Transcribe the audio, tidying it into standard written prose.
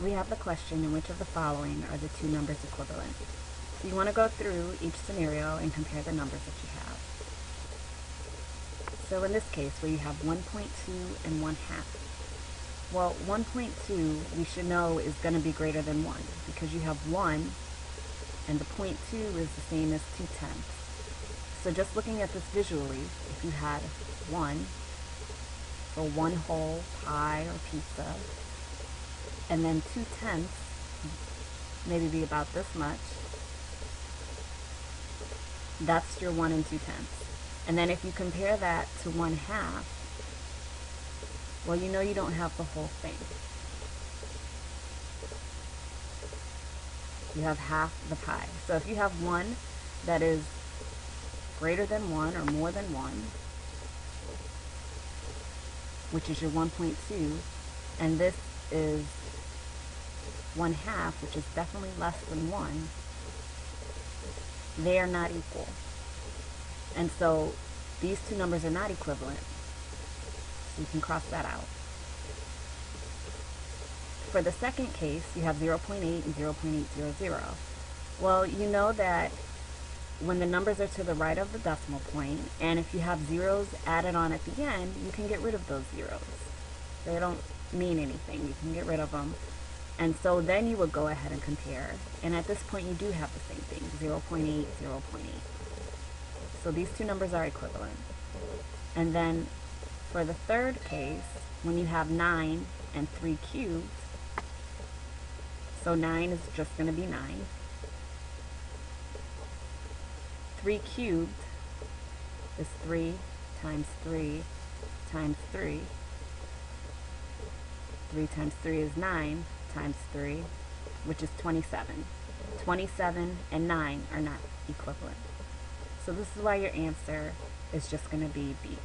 we have the question, in which of the following are the two numbers equivalent? So you want to go through each scenario and compare the numbers that you have. So in this case, where you have 1.2 and 1/2. Well, 1.2 we should know is going to be greater than 1 because you have 1 and the 0.2 is the same as 2/10. So just looking at this visually, if you had 1 for one whole pie or pizza, and then 2/10, maybe be about this much, that's your 1 and 2/10. And then if you compare that to 1/2, well, you know you don't have the whole thing. You have half the pie. So if you have one that is greater than 1 or more than 1, which is your 1.2, and this is 1/2, which is definitely less than 1, they are not equal. And so these two numbers are not equivalent. So you can cross that out. For the second case, you have 0.8 and 0.800. Well, you know that when the numbers are to the right of the decimal point, and if you have zeros added on at the end, you can get rid of those zeros. They don't mean anything. You can get rid of them. And so then you would go ahead and compare. And at this point, you do have the same thing, 0.8, 0.8. So these two numbers are equivalent. And then for the third case, when you have 9 and 3 cubed, so 9 is just going to be 9. 3 cubed is 3 times 3 times 3. 3 times 3 is 9 times 3, which is 27. 27 and 9 are not equivalent. So this is why your answer is just going to be B.